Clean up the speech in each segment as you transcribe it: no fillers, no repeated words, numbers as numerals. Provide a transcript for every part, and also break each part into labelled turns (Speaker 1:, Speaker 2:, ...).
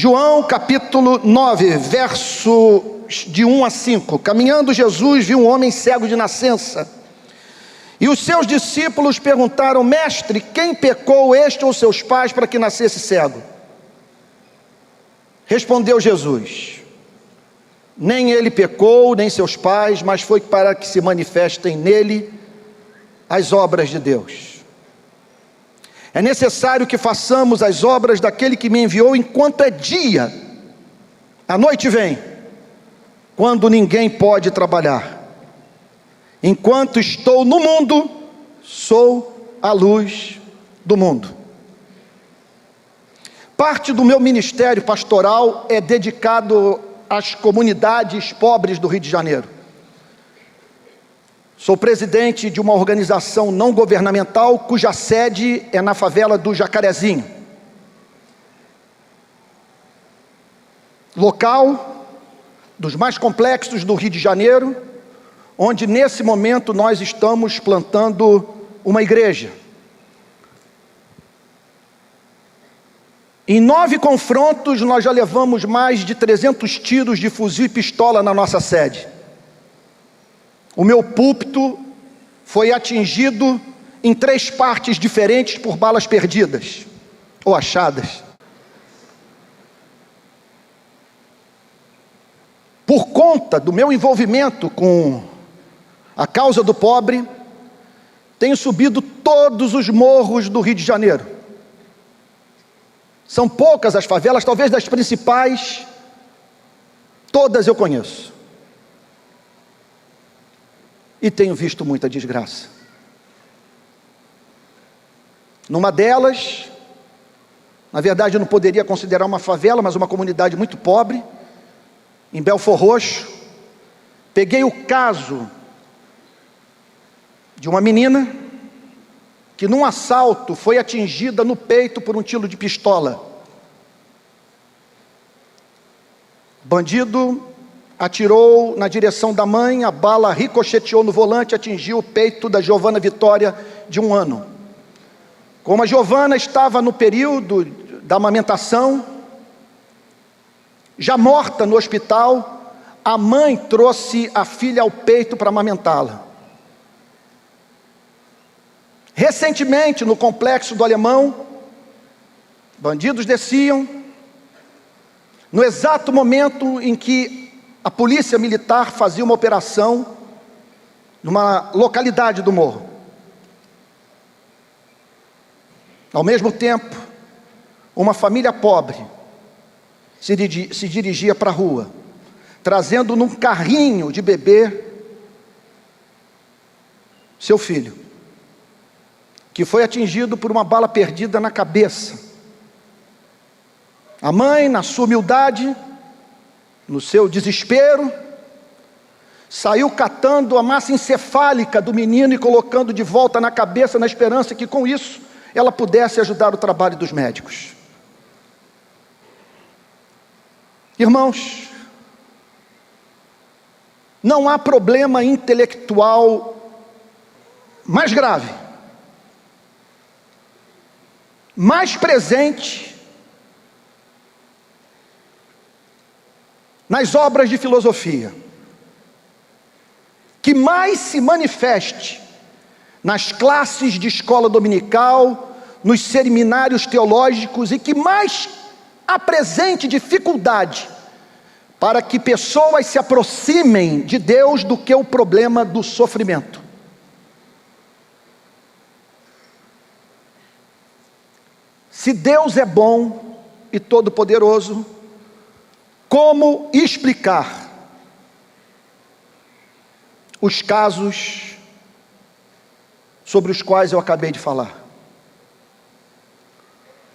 Speaker 1: João capítulo 9, versos de 1 a 5. Caminhando Jesus viu um homem cego de nascença. E os seus discípulos perguntaram: Mestre, quem pecou, este ou seus pais, para que nascesse cego? Respondeu Jesus: Nem ele pecou, nem seus pais, mas foi para que se manifestem nele as obras de Deus. É necessário que façamos as obras daquele que me enviou enquanto é dia. A noite vem, quando ninguém pode trabalhar. Enquanto estou no mundo, sou a luz do mundo. Parte do meu ministério pastoral é dedicado às comunidades pobres do Rio de Janeiro. Sou presidente de uma organização não governamental cuja sede é na favela do Jacarezinho. Local dos mais complexos do Rio de Janeiro, onde nesse momento nós estamos plantando uma igreja. Em 9 confrontos nós já levamos mais de 300 tiros de fuzil e pistola na nossa sede. O meu púlpito foi atingido em 3 partes diferentes por balas perdidas ou achadas. Por conta do meu envolvimento com a causa do pobre, tenho subido todos os morros do Rio de Janeiro. São poucas as favelas, talvez das principais, todas eu conheço. E tenho visto muita desgraça. Numa delas, na verdade eu não poderia considerar uma favela, mas uma comunidade muito pobre, em Belfor Roxo, peguei o caso de uma menina que num assalto foi atingida no peito por um tiro de pistola. O bandido atirou na direção da mãe, a bala ricocheteou no volante, atingiu o peito da Giovana Vitória, de 1 ano. Como a Giovana estava no período da amamentação, já morta no hospital, a mãe trouxe a filha ao peito para amamentá-la. Recentemente, no complexo do Alemão, bandidos desciam, no exato momento em que a polícia militar fazia uma operação numa localidade do morro. Ao mesmo tempo, uma família pobre se dirigia para a rua, trazendo num carrinho de bebê seu filho, que foi atingido por uma bala perdida na cabeça. A mãe, na sua humildade, no seu desespero, saiu catando a massa encefálica do menino e colocando de volta na cabeça, na esperança que com isso ela pudesse ajudar o trabalho dos médicos. Irmãos, não há problema intelectual mais grave, mais presente nas obras de filosofia, que mais se manifeste nas classes de escola dominical, nos seminários teológicos, e que mais apresente dificuldade para que pessoas se aproximem de Deus do que o problema do sofrimento. Se Deus é bom e todo-poderoso, como explicar os casos sobre os quais eu acabei de falar?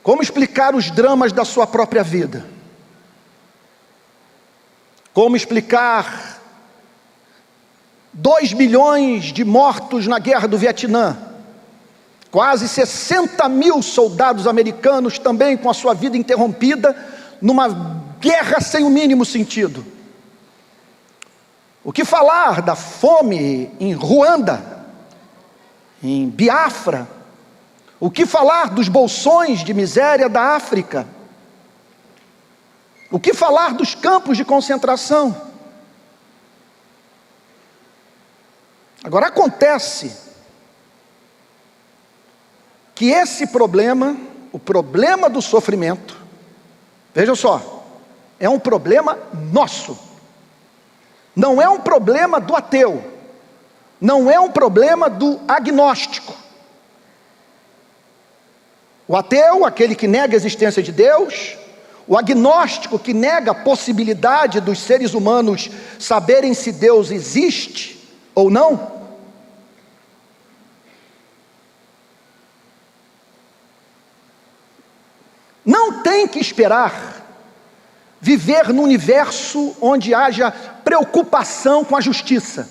Speaker 1: Como explicar os dramas da sua própria vida? Como explicar 2 milhões de mortos na guerra do Vietnã? Quase 60 mil soldados americanos também com a sua vida interrompida numa guerra sem o mínimo sentido. O que falar da fome em Ruanda, em Biafra? O que falar dos bolsões de miséria da África? O que falar dos campos de concentração? Agora acontece que esse problema, o problema do sofrimento, veja só, é um problema nosso. Não é um problema do ateu. Não é um problema do agnóstico. O ateu, aquele que nega a existência de Deus, o agnóstico, que nega a possibilidade dos seres humanos saberem se Deus existe ou não. Não tem que esperar viver num universo onde haja preocupação com a justiça.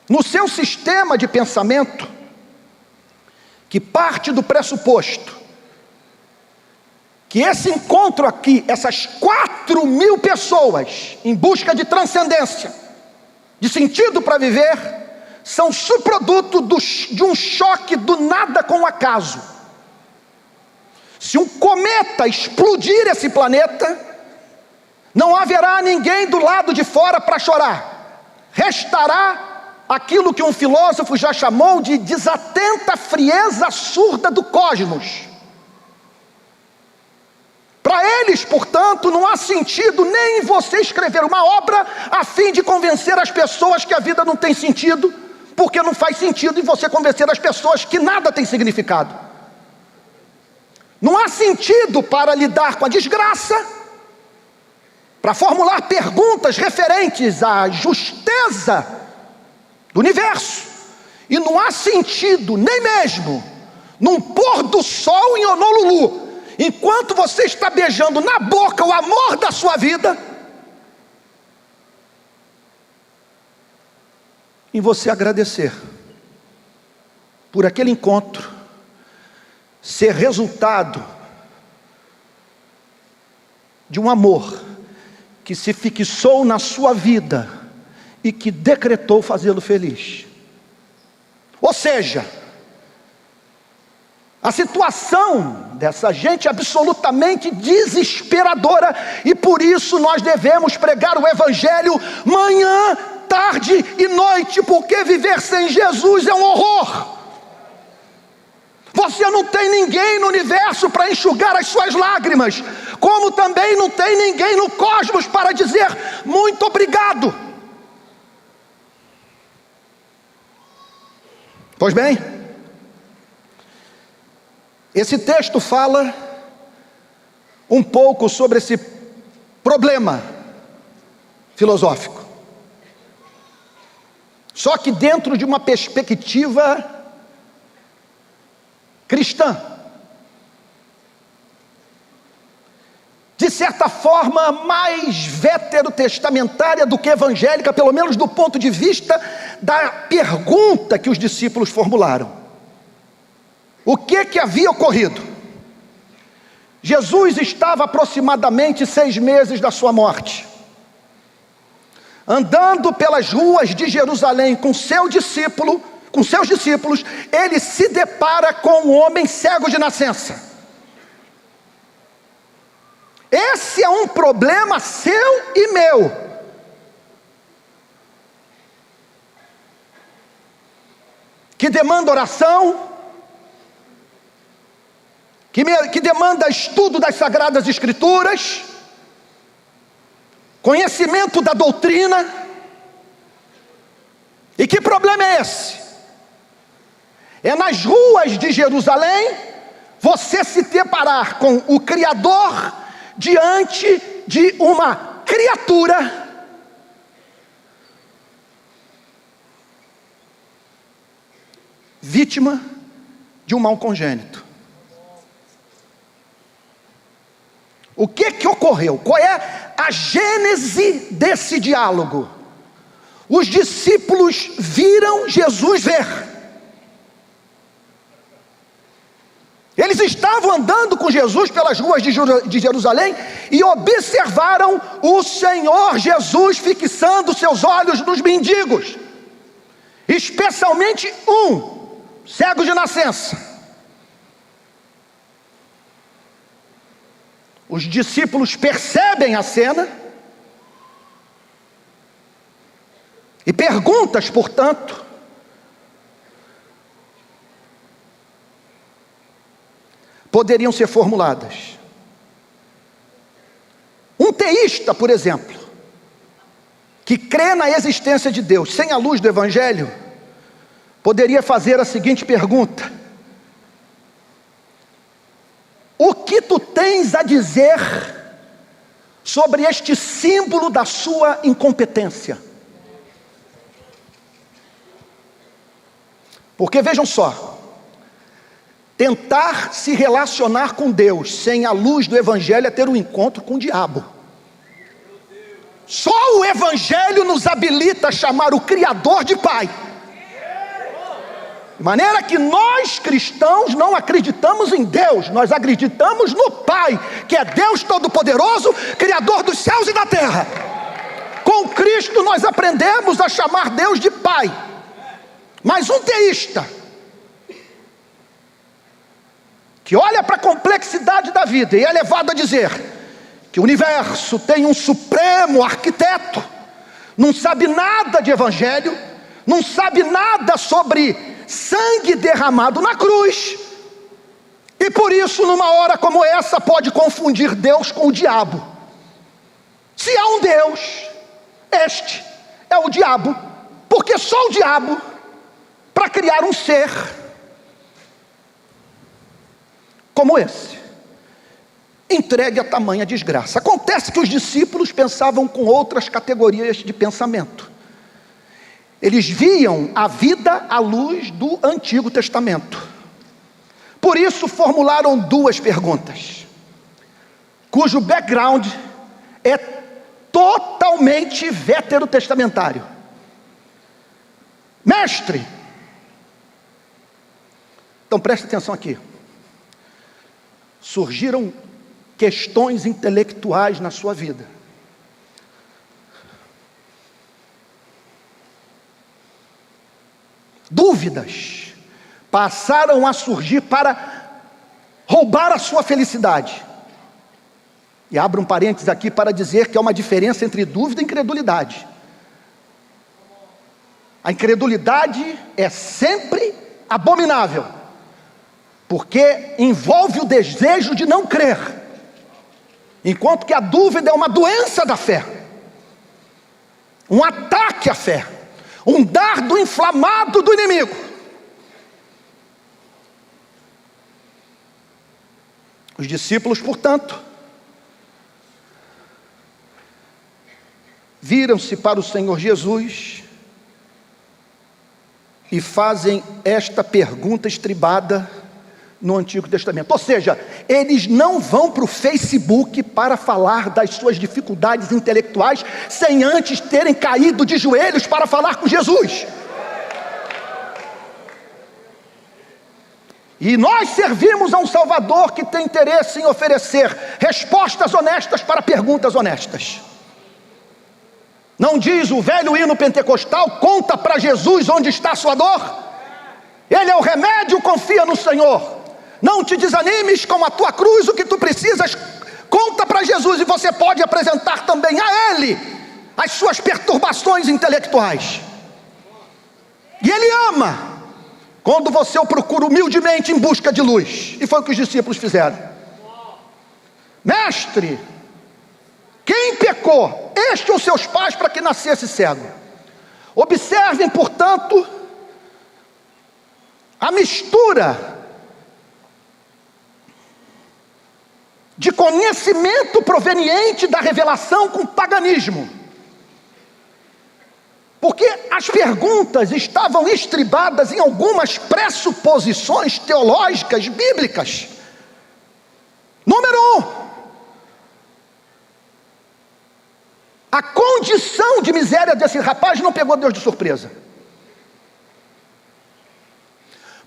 Speaker 1: No seu sistema de pensamento, que parte do pressuposto que esse encontro aqui, essas 4.000 pessoas em busca de transcendência, de sentido para viver, são subproduto de um choque do nada com o acaso. Se um cometa explodir esse planeta, não haverá ninguém do lado de fora para chorar. Restará aquilo que um filósofo já chamou de desatenta frieza surda do cosmos. Para eles, portanto, não há sentido nem em você escrever uma obra a fim de convencer as pessoas que a vida não tem sentido, porque não faz sentido em você convencer as pessoas que nada tem significado. Não há sentido para lidar com a desgraça, para formular perguntas referentes à justeza do universo. E não há sentido, nem mesmo, num pôr do sol em Honolulu, enquanto você está beijando na boca o amor da sua vida, em você agradecer por aquele encontro ser resultado de um amor que se fixou na sua vida e que decretou fazê-lo feliz. Ou seja, a situação dessa gente é absolutamente desesperadora, e por isso nós devemos pregar o Evangelho manhã, tarde e noite, porque viver sem Jesus é um horror. Você não tem ninguém no universo para enxugar as suas lágrimas, como também não tem ninguém no cosmos para dizer muito obrigado. Pois bem, esse texto fala um pouco sobre esse problema filosófico, só que dentro de uma perspectiva cristã, de certa forma mais veterotestamentária do que evangélica, pelo menos do ponto de vista da pergunta que os discípulos formularam. O que havia ocorrido? Jesus estava aproximadamente 6 meses da sua morte, andando pelas ruas de Jerusalém com seus discípulos, ele se depara com um homem cego de nascença. Esse é um problema seu e meu. Que demanda oração, que demanda estudo das Sagradas Escrituras, conhecimento da doutrina. E que problema é esse? É nas ruas de Jerusalém você se deparar com o Criador diante de uma criatura vítima de um mal congênito. O que ocorreu? Qual é a gênese desse diálogo? Os discípulos viram Jesus ver. Eles estavam andando com Jesus pelas ruas de Jerusalém e observaram o Senhor Jesus fixando seus olhos nos mendigos, especialmente um cego de nascença. Os discípulos percebem a cena e perguntas, portanto, poderiam ser formuladas. Um teísta, por exemplo, que crê na existência de Deus sem a luz do Evangelho, poderia fazer a seguinte pergunta: o que tu tens a dizer sobre este símbolo da sua incompetência? Porque vejam só, tentar se relacionar com Deus sem a luz do Evangelho é ter um encontro com o diabo. Só o Evangelho nos habilita a chamar o Criador de Pai. De maneira que nós cristãos não acreditamos em Deus, nós acreditamos no Pai, que é Deus Todo-Poderoso, Criador dos céus e da terra. Com Cristo nós aprendemos a chamar Deus de Pai. Mas um teísta, que olha para a complexidade da vida e é levado a dizer que o universo tem um supremo arquiteto, não sabe nada de Evangelho, não sabe nada sobre sangue derramado na cruz, e por isso numa hora como essa pode confundir Deus com o diabo. Se há um Deus, este é o diabo, porque só o diabo, para criar um ser como esse, entregue a tamanha desgraça. Acontece que os discípulos pensavam com outras categorias de pensamento. Eles viam a vida à luz do Antigo Testamento. Por isso formularam duas perguntas, cujo background é totalmente veterotestamentário. Mestre, então preste atenção aqui. Surgiram questões intelectuais na sua vida. Dúvidas passaram a surgir para roubar a sua felicidade. E abro um parênteses aqui para dizer que há uma diferença entre dúvida e incredulidade. A incredulidade é sempre abominável, porque envolve o desejo de não crer, enquanto que a dúvida é uma doença da fé, um ataque à fé, um dardo inflamado do inimigo. Os discípulos, portanto, viram-se para o Senhor Jesus e fazem esta pergunta estribada no Antigo Testamento. Ou seja, eles não vão para o Facebook para falar das suas dificuldades intelectuais sem antes terem caído de joelhos para falar com Jesus. E nós servimos a um Salvador que tem interesse em oferecer respostas honestas para perguntas honestas. Não diz o velho hino pentecostal: conta para Jesus onde está a sua dor? Ele é o remédio, confia no Senhor. Não te desanimes com a tua cruz, o que tu precisas, conta para Jesus, e você pode apresentar também a Ele as suas perturbações intelectuais. E Ele ama quando você o procura humildemente em busca de luz. E foi o que os discípulos fizeram. Mestre, quem pecou, este ou seus pais, para que nascesse cego? Observem, portanto, a mistura de conhecimento proveniente da revelação com paganismo. Porque as perguntas estavam estribadas em algumas pressuposições teológicas bíblicas. Número 1, a condição de miséria desse rapaz não pegou Deus de surpresa.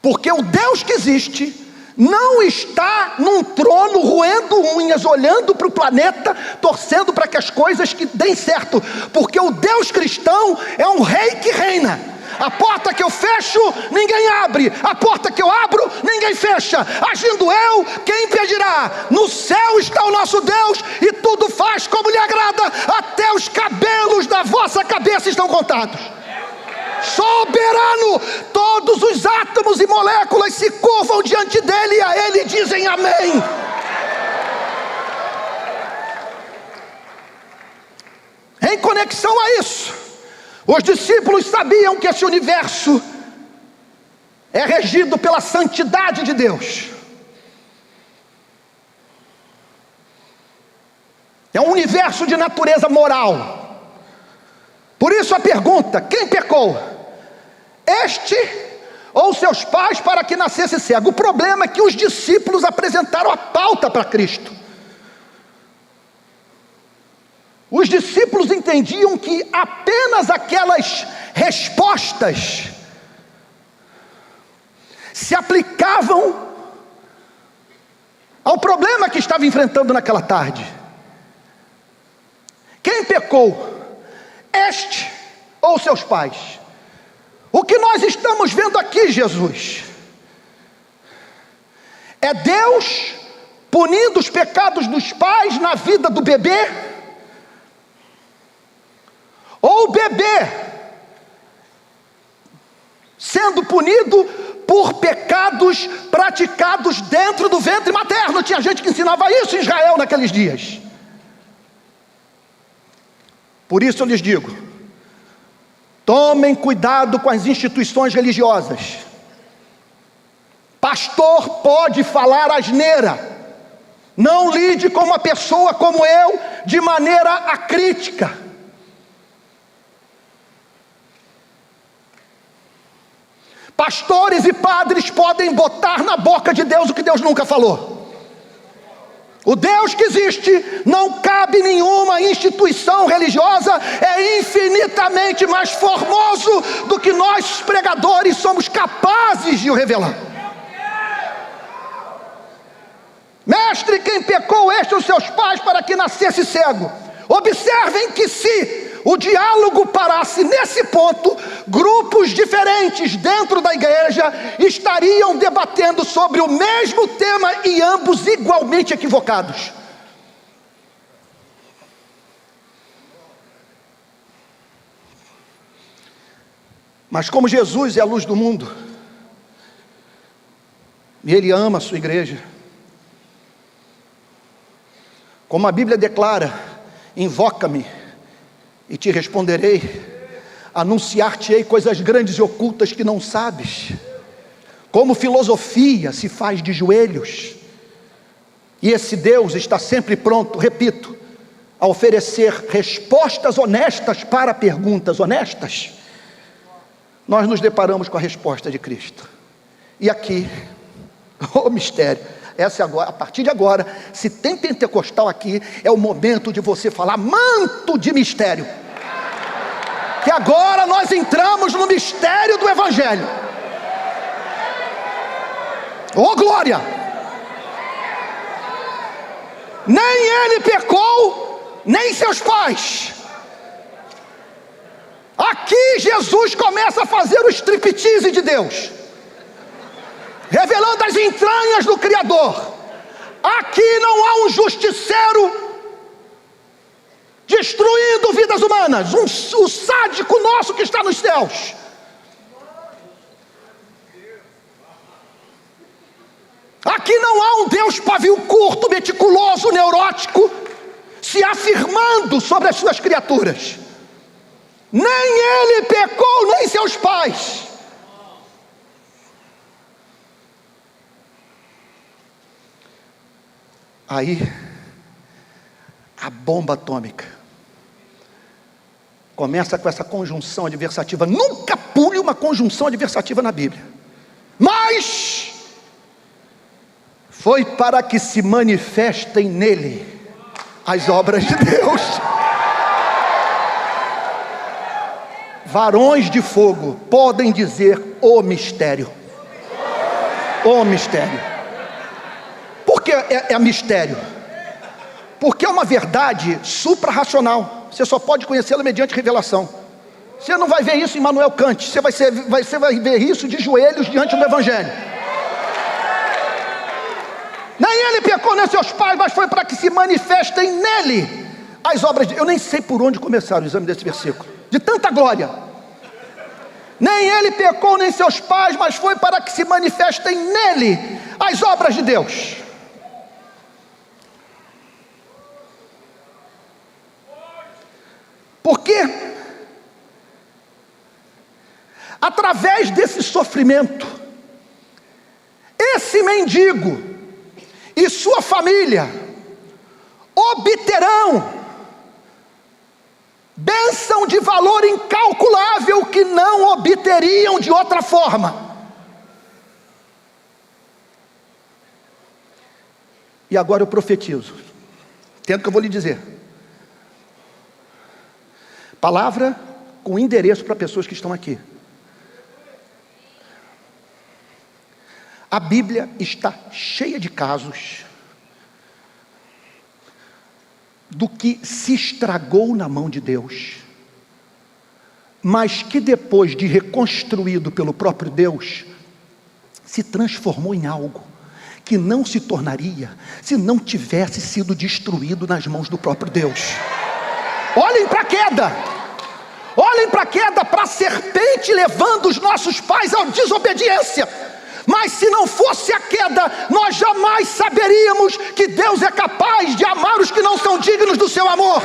Speaker 1: Porque o Deus que existe não está num trono roendo unhas, olhando para o planeta, torcendo para que as coisas que deem certo. Porque o Deus cristão é um rei que reina. A porta que eu fecho, ninguém abre. A porta que eu abro, ninguém fecha. Agindo eu, quem impedirá? No céu está o nosso Deus, e tudo faz como lhe agrada. Até os cabelos da vossa cabeça estão contados. Soberano, todos os átomos e moléculas se curvam diante dele, e a ele dizem amém. Em conexão a isso, os discípulos sabiam que esse universo é regido pela santidade de Deus. É um universo de natureza moral. Por isso a pergunta: quem pecou? Este ou seus pais, para que nascesse cego? O problema é que os discípulos apresentaram a pauta para Cristo. Os discípulos entendiam que apenas aquelas respostas se aplicavam ao problema que estava enfrentando naquela tarde. Quem pecou? Este ou seus pais? O que nós estamos vendo aqui, Jesus, é Deus punindo os pecados dos pais na vida do bebê? Ou o bebê sendo punido por pecados praticados dentro do ventre materno? Tinha gente que ensinava isso em Israel naqueles dias. Por isso eu lhes digo: tomem cuidado com as instituições religiosas. Pastor pode falar asneira. Não lide com uma pessoa como eu de maneira acrítica. Pastores e padres podem botar na boca de Deus o que Deus nunca falou. O Deus que existe, não cabe nenhuma instituição religiosa, é infinitamente mais formoso do que nós pregadores somos capazes de o revelar. Mestre, quem pecou? Este os seus pais, para que nascesse cego. Observem que se o diálogo parasse nesse ponto, grupos diferentes dentro da igreja estariam debatendo sobre o mesmo tema e ambos igualmente equivocados. Mas como Jesus é a luz do mundo, e Ele ama a sua igreja, como a Bíblia declara: invoca-me e te responderei, anunciar-te-ei coisas grandes e ocultas que não sabes. Como filosofia se faz de joelhos, e esse Deus está sempre pronto, repito, a oferecer respostas honestas para perguntas honestas. Nós nos deparamos com a resposta de Cristo, e aqui, o mistério, essa agora, a partir de agora, se tem pentecostal aqui, é o momento de você falar manto de mistério, que agora nós entramos no mistério do Evangelho. Oh glória! Nem ele pecou, nem seus pais. Aqui Jesus começa a fazer o striptease de Deus, revelando as entranhas do Criador. Aqui não há um justiceiro destruindo vidas humanas, o sádico nosso que está nos céus. Aqui não há um Deus pavio curto, meticuloso, neurótico, se afirmando sobre as suas criaturas. Nem ele pecou, nem seus pais. Aí, a bomba atômica começa com essa conjunção adversativa. Nunca pule uma conjunção adversativa na Bíblia. Mas foi para que se manifestem nele as obras de Deus. Varões de fogo podem dizer o mistério. O mistério. Por que é mistério? Porque é uma verdade supra-racional. Você só pode conhecê-la mediante revelação. Você não vai ver isso em Manuel Kant, você vai ver isso de joelhos diante do Evangelho. Nem ele pecou nem seus pais, mas foi para que se manifestem nele as obras de... Eu nem sei por onde começar o exame desse versículo, de tanta glória. Nem ele pecou nem seus pais, mas foi para que se manifestem nele as obras de Deus. Porque através desse sofrimento, esse mendigo e sua família obterão bênção de valor incalculável que não obteriam de outra forma. E agora eu profetizo, entendo o que eu vou lhe dizer. Palavra com endereço para pessoas que estão aqui. A Bíblia está cheia de casos do que se estragou na mão de Deus, mas que depois de reconstruído pelo próprio Deus, se transformou em algo que não se tornaria se não tivesse sido destruído nas mãos do próprio Deus. Olhem para a queda, olhem para a queda, para a serpente levando os nossos pais à desobediência. Mas se não fosse a queda, nós jamais saberíamos que Deus é capaz de amar os que não são dignos do seu amor.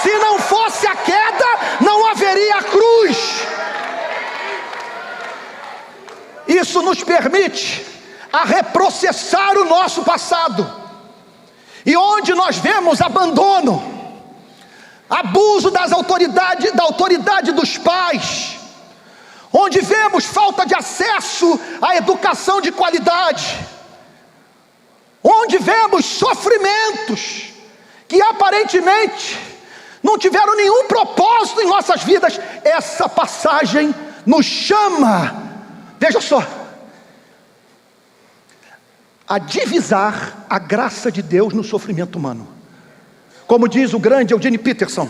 Speaker 1: Se não fosse a queda, não haveria a cruz. Isso nos permite a reprocessar o nosso passado. E onde nós vemos abandono, abuso da autoridade dos pais, onde vemos falta de acesso à educação de qualidade, onde vemos sofrimentos que aparentemente não tiveram nenhum propósito em nossas vidas, essa passagem nos chama, veja só, a divisar a graça de Deus no sofrimento humano. Como diz o grande Eugene Peterson,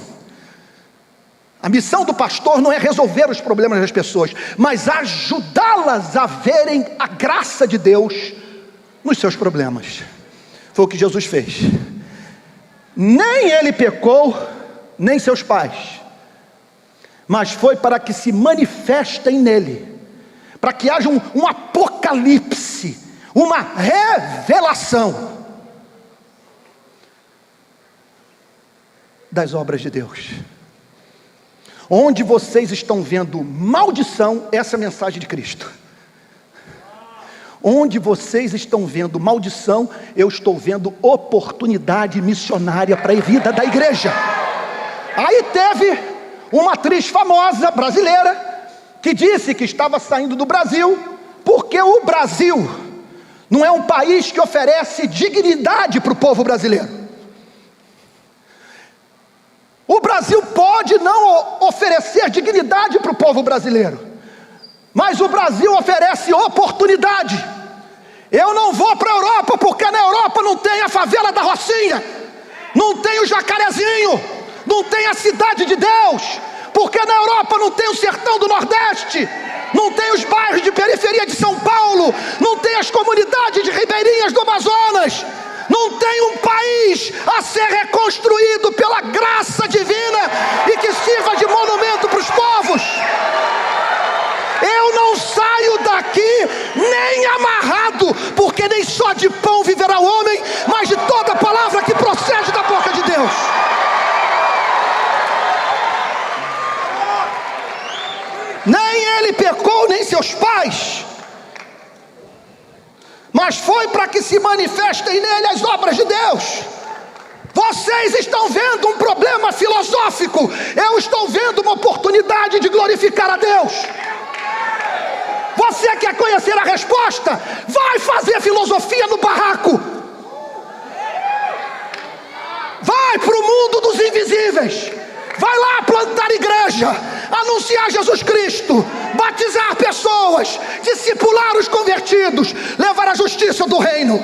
Speaker 1: a missão do pastor não é resolver os problemas das pessoas, mas ajudá-las a verem a graça de Deus nos seus problemas. Foi o que Jesus fez. Nem ele pecou, nem seus pais, mas foi para que se manifestem nele, para que haja um apocalipse, uma revelação das obras de Deus. Onde vocês estão vendo maldição, essa é a mensagem de Cristo. Onde vocês estão vendo maldição, eu estou vendo oportunidade missionária para a vida da igreja. Aí teve uma atriz famosa brasileira que disse que estava saindo do Brasil porque o Brasil não é um país que oferece dignidade para o povo brasileiro. O Brasil pode não oferecer dignidade para o povo brasileiro, mas o Brasil oferece oportunidade. Eu não vou para a Europa porque na Europa não tem a favela da Rocinha, não tem o Jacarezinho, não tem a cidade de Deus, porque na Europa não tem o sertão do Nordeste, não tem os bairros de periferia de São Paulo, não tem as comunidades de ribeirinhas do Amazonas. Não tem um país a ser reconstruído pela graça divina e que sirva de monumento para os povos. Eu não saio daqui nem amarrado, porque nem só de pão viverá o homem, mas de toda palavra que procede da boca de Deus. Nem ele pecou, nem seus pais, mas foi para que se manifestem nele as obras de Deus. Vocês estão vendo um problema filosófico, eu estou vendo uma oportunidade de glorificar a Deus. Você quer conhecer a resposta? Vai fazer filosofia no barraco. Vai para o mundo dos invisíveis. Vai lá plantar igreja, anunciar Jesus Cristo, batizar pessoas, discipular os convertidos, levar a justiça do reino.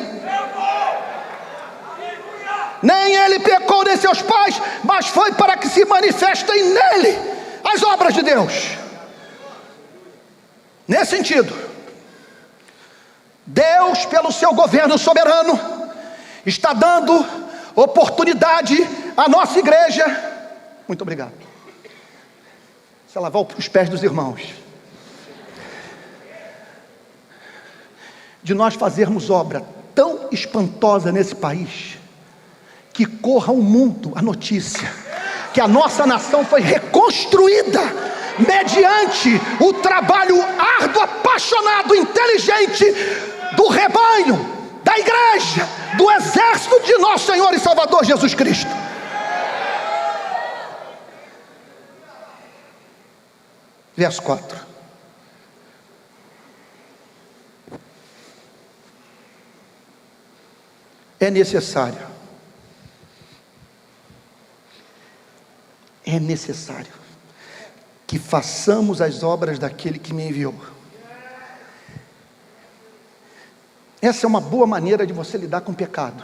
Speaker 1: Nem ele pecou nem seus pais, mas foi para que se manifestem nele as obras de Deus. Nesse sentido, Deus, pelo seu governo soberano, está dando oportunidade à nossa igreja. Muito obrigado. Você lavar os pés dos irmãos. De nós fazermos obra tão espantosa nesse país, que corra ao mundo a notícia que a nossa nação foi reconstruída mediante o trabalho árduo, apaixonado, inteligente do rebanho, da igreja, do exército de nosso Senhor e Salvador Jesus Cristo. Verso 4. É necessário que façamos as obras daquele que me enviou. Essa é uma boa maneira de você lidar com o pecado,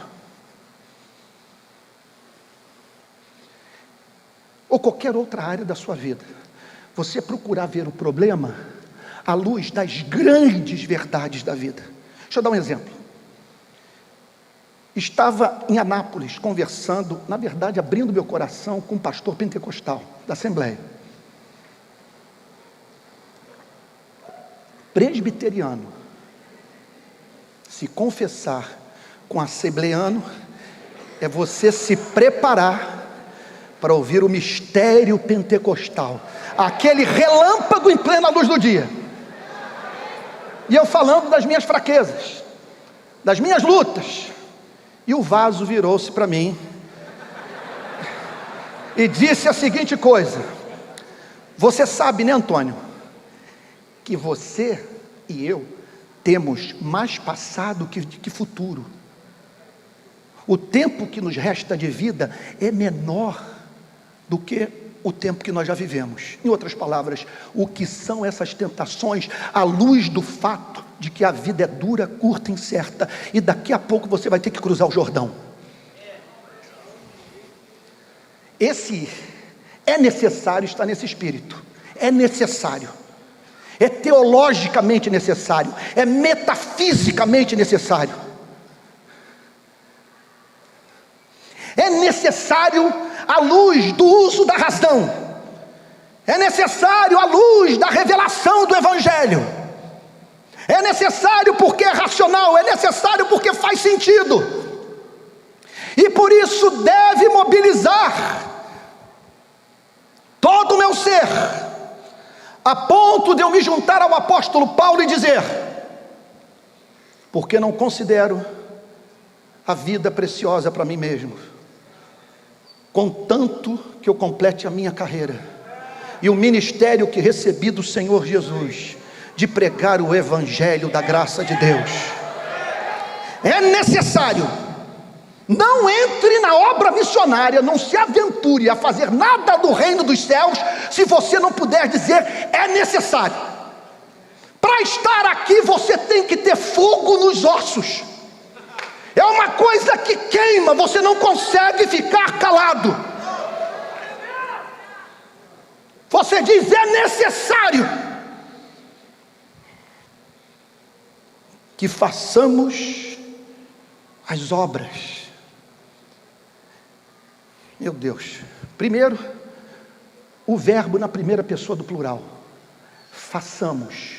Speaker 1: ou qualquer outra área da sua vida. Você procurar ver o problema à luz das grandes verdades da vida. Deixa eu dar um exemplo. Estava em Anápolis conversando, na verdade abrindo meu coração com um pastor pentecostal da Assembleia, presbiteriano. Se confessar com assembleano é você se preparar para ouvir o mistério pentecostal, aquele relâmpago em plena luz do dia. E eu falando das minhas fraquezas, das minhas lutas, e o vaso virou-se para mim e disse a seguinte coisa: você sabe, né, Antônio, que você e eu temos mais passado que futuro. O tempo que nos resta de vida é menor do que o tempo que nós já vivemos. Em outras palavras, o que são essas tentações à luz do fato de que a vida é dura, curta, incerta, e daqui a pouco você vai ter que cruzar o Jordão. É necessário estar nesse espírito, é necessário, é teologicamente necessário, é metafisicamente necessário, é necessário à luz do uso da razão, é necessário à luz da revelação do Evangelho, é necessário porque é racional, é necessário porque faz sentido, e por isso deve mobilizar todo o meu ser, a ponto de eu me juntar ao apóstolo Paulo e dizer: porque não considero a vida preciosa para mim mesmo, contanto que eu complete a minha carreira e o ministério que recebi do Senhor Jesus, de pregar o evangelho da graça de Deus. É necessário. Não entre na obra missionária, não se aventure a fazer nada do reino dos céus, se você não puder dizer: é necessário. Para estar aqui você tem que ter fogo nos ossos. É uma coisa que queima, você não consegue ficar calado. Você diz: é necessário que façamos as obras. Meu Deus. Primeiro, o verbo na primeira pessoa do plural. Façamos.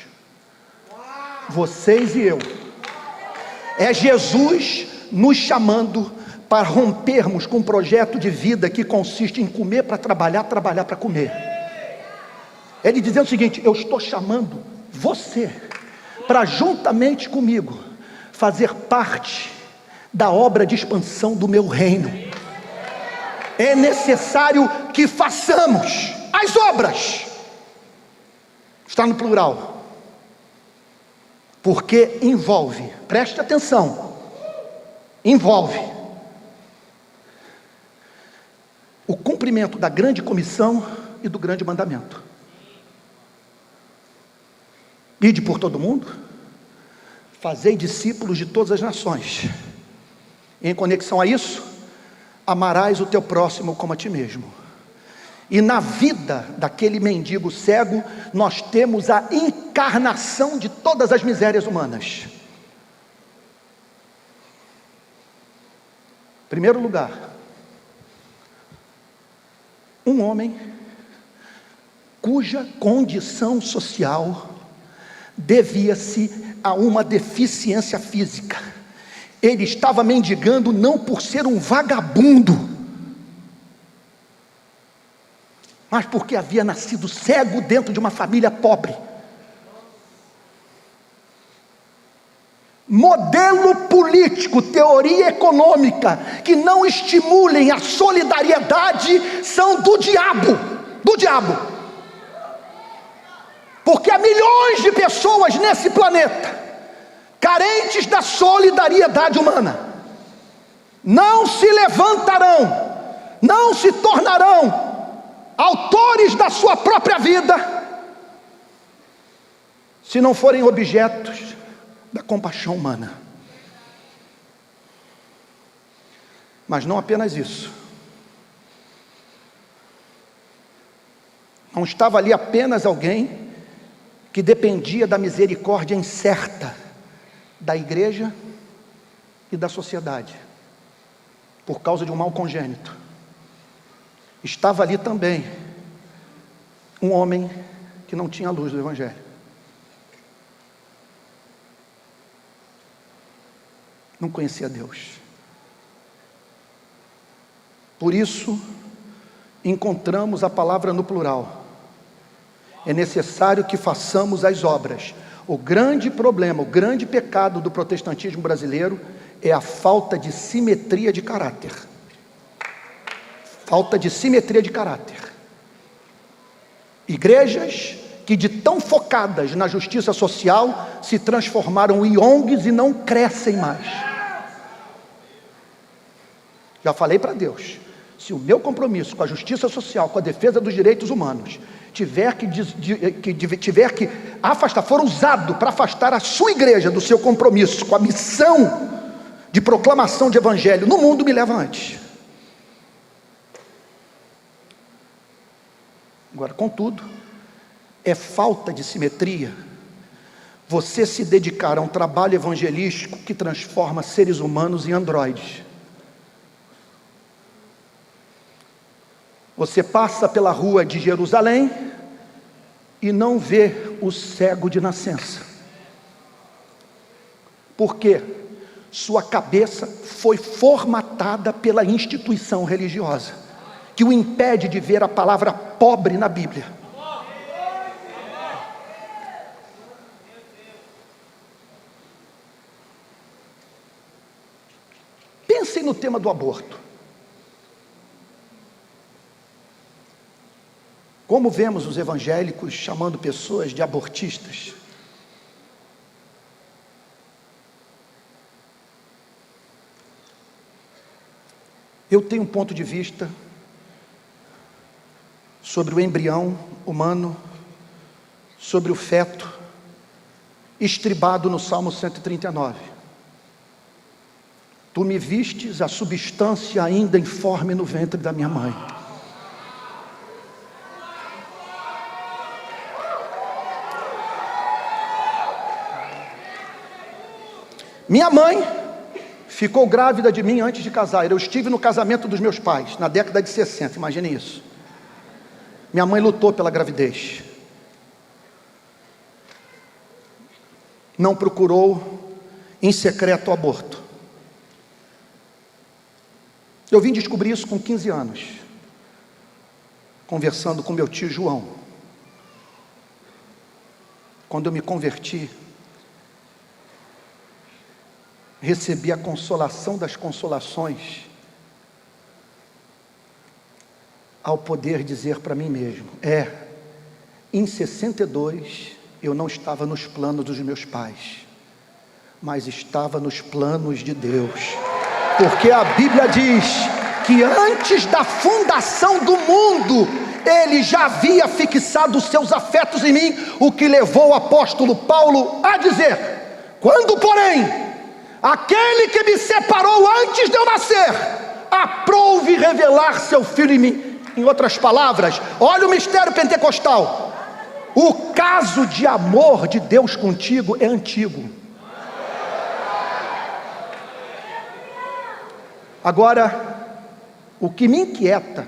Speaker 1: Vocês e eu. É Jesus nos chamando para rompermos com um projeto de vida que consiste em comer para trabalhar, trabalhar para comer. Ele dizendo o seguinte: eu estou chamando você para juntamente comigo fazer parte da obra de expansão do meu reino. É necessário que façamos as obras. Está no plural, porque envolve, preste atenção, envolve o cumprimento da grande comissão e do grande mandamento. Ide por todo mundo, fazei discípulos de todas as nações. Em conexão a isso, amarás o teu próximo como a ti mesmo. E na vida daquele mendigo cego, nós temos a encarnação de todas as misérias humanas. Em primeiro lugar, um homem cuja condição social devia-se a uma deficiência física. Ele estava mendigando não por ser um vagabundo, mas porque havia nascido cego dentro de uma família pobre. Modelo político, teoria econômica que não estimulem a solidariedade são do diabo, porque há milhões de pessoas nesse planeta carentes da solidariedade humana. Não se levantarão, não se tornarão autores da sua própria vida se não forem objetos da compaixão humana. Mas não apenas isso. Não estava ali apenas alguém que dependia da misericórdia incerta da igreja e da sociedade, por causa de um mal congênito. Estava ali também um homem que não tinha a luz do Evangelho. Não conhecia Deus. Por isso, encontramos a palavra no plural. É necessário que façamos as obras. O grande problema, o grande pecado do protestantismo brasileiro é a falta de simetria de caráter. Falta de simetria de caráter. Igrejas que de tão focadas na justiça social se transformaram em ONGs e não crescem mais. Já falei para Deus, se o meu compromisso com a justiça social, com a defesa dos direitos humanos, tiver que afastar, for usado para afastar a sua igreja do seu compromisso com a missão de proclamação de evangelho no mundo, me leva antes. Agora, contudo, é falta de simetria você se dedicar a um trabalho evangelístico que transforma seres humanos em androides. Você passa pela rua de Jerusalém e não vê o cego de nascença. Por quê? Sua cabeça foi formatada pela instituição religiosa, que o impede de ver a palavra pobre na Bíblia. Pensem no tema do aborto. Como vemos os evangélicos chamando pessoas de abortistas? Eu tenho um ponto de vista sobre o embrião humano, sobre o feto, estribado no Salmo 139. Tu me vistes a substância ainda informe no ventre da minha mãe. Minha mãe ficou grávida de mim antes de casar. Eu estive no casamento dos meus pais, na década de 60, imagine isso. Minha mãe lutou pela gravidez. Não procurou em secreto o aborto. Eu vim descobrir isso com 15 anos, conversando com meu tio João. Quando eu me converti, recebi a consolação das consolações, ao poder dizer para mim mesmo, em 62, eu não estava nos planos dos meus pais, mas estava nos planos de Deus, porque a Bíblia diz que antes da fundação do mundo, Ele já havia fixado os seus afetos em mim, o que levou o apóstolo Paulo a dizer, quando porém, aquele que me separou antes de eu nascer, aprouve revelar seu Filho em mim. Em outras palavras, olha o mistério pentecostal. O caso de amor de Deus contigo é antigo. Agora, o que me inquieta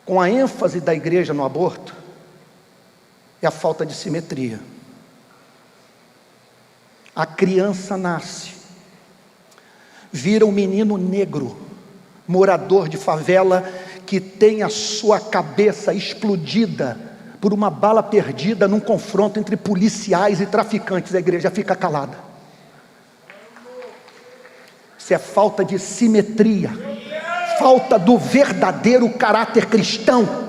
Speaker 1: com a ênfase da igreja no aborto é a falta de simetria. A criança nasce, vira um menino negro, morador de favela, que tem a sua cabeça explodida por uma bala perdida num confronto entre policiais e traficantes. A igreja fica calada. Isso é falta de simetria, falta do verdadeiro caráter cristão.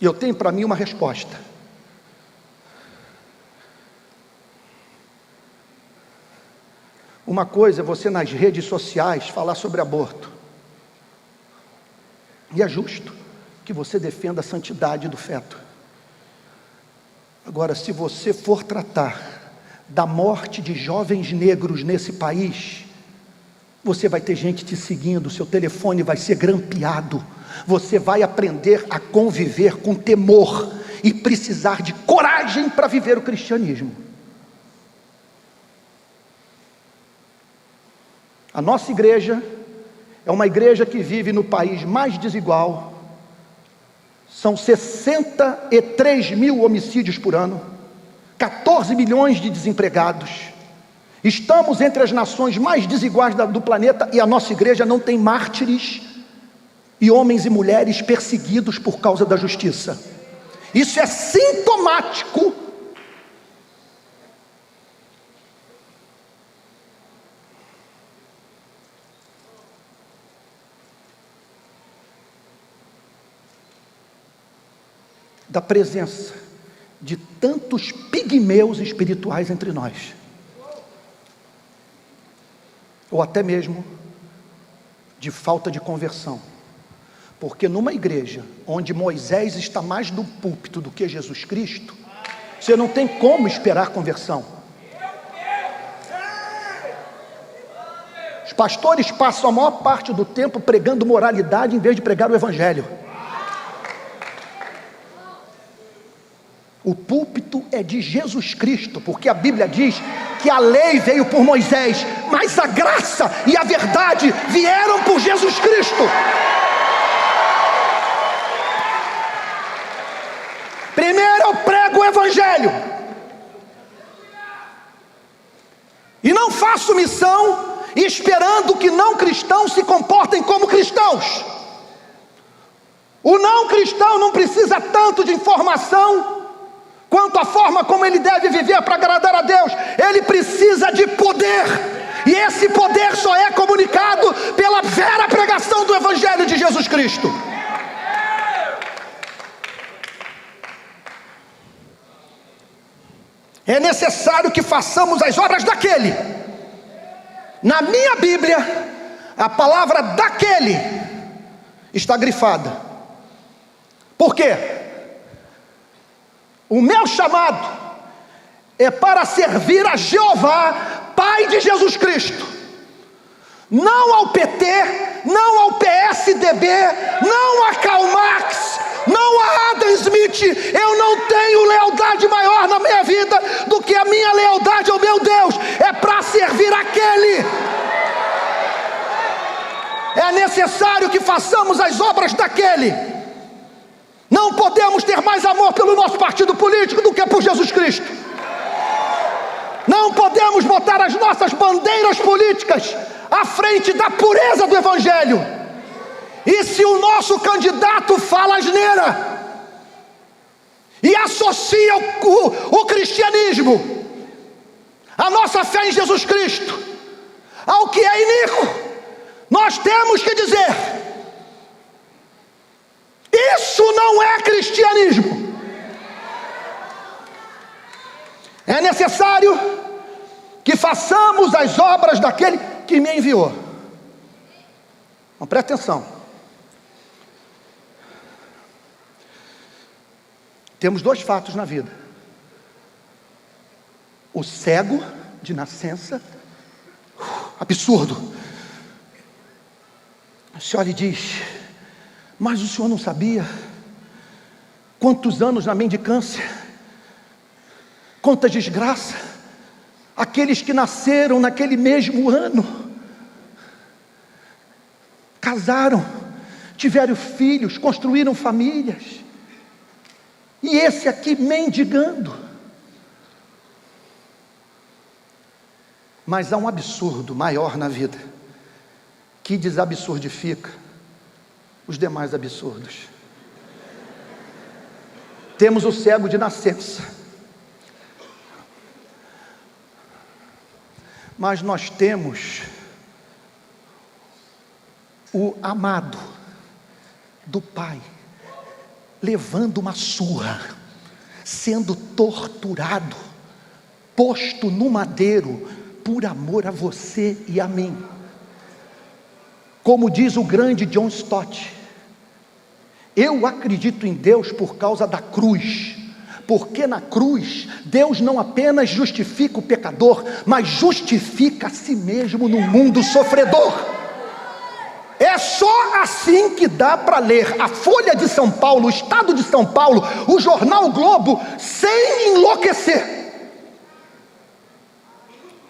Speaker 1: E eu tenho para mim uma resposta. Uma coisa é você nas redes sociais falar sobre aborto, e é justo que você defenda a santidade do feto. Agora, se você for tratar da morte de jovens negros nesse país, você vai ter gente te seguindo, seu telefone vai ser grampeado, você vai aprender a conviver com temor e precisar de coragem para viver o cristianismo. A nossa igreja é uma igreja que vive no país mais desigual. São 63 mil homicídios por ano, 14 milhões de desempregados. Estamos entre as nações mais desiguais do planeta, e a nossa igreja não tem mártires e homens e mulheres perseguidos por causa da justiça. Isso é sintomático da presença de tantos pigmeus espirituais entre nós, ou até mesmo de falta de conversão, porque numa igreja onde Moisés está mais no púlpito do que Jesus Cristo, você não tem como esperar conversão. Os pastores passam a maior parte do tempo pregando moralidade em vez de pregar o evangelho. O púlpito é de Jesus Cristo, porque a Bíblia diz que a lei veio por Moisés, mas a graça e a verdade vieram por Jesus Cristo. Primeiro eu prego o evangelho, e não faço missão esperando que não cristãos se comportem como cristãos. O não cristão não precisa tanto de informação quanto a forma como ele deve viver para agradar a Deus. Ele precisa de poder, e esse poder só é comunicado pela vera pregação do evangelho de Jesus Cristo. É necessário que façamos as obras daquele. Na minha Bíblia, a palavra daquele está grifada. Por quê? O meu chamado é para servir a Jeová, Pai de Jesus Cristo, não ao PT, não ao PSDB, não a Karl Marx, não a Adam Smith. Eu não tenho lealdade maior na minha vida do que a minha lealdade ao meu Deus. É para servir aquele. É necessário que façamos as obras daquele. Não podemos ter mais amor pelo nosso partido político do que por Jesus Cristo. Não podemos botar as nossas bandeiras políticas à frente da pureza do evangelho. E se o nosso candidato fala asneira e associa o cristianismo, a nossa fé em Jesus Cristo, ao que é iníquo, nós temos que dizer: isso não é cristianismo. É necessário que façamos as obras daquele que me enviou. Então, presta atenção. Temos dois fatos na vida: o cego de nascença, absurdo, A senhora lhe diz: mas o senhor não sabia quantos anos na mendicância, quanta desgraça, aqueles que nasceram naquele mesmo ano, casaram, tiveram filhos, construíram famílias, e esse aqui mendigando. Mas há um absurdo maior na vida, que desabsurdifica os demais absurdos. Temos o cego de nascença, mas nós temos o amado do Pai, levando uma surra, sendo torturado, posto no madeiro, por amor a você e a mim. Como diz o grande John Stott: eu acredito em Deus por causa da cruz, porque na cruz Deus não apenas justifica o pecador, mas justifica a si mesmo no mundo sofredor. É só assim que dá para ler a Folha de São Paulo, o Estado de São Paulo, o jornal o Globo, sem enlouquecer.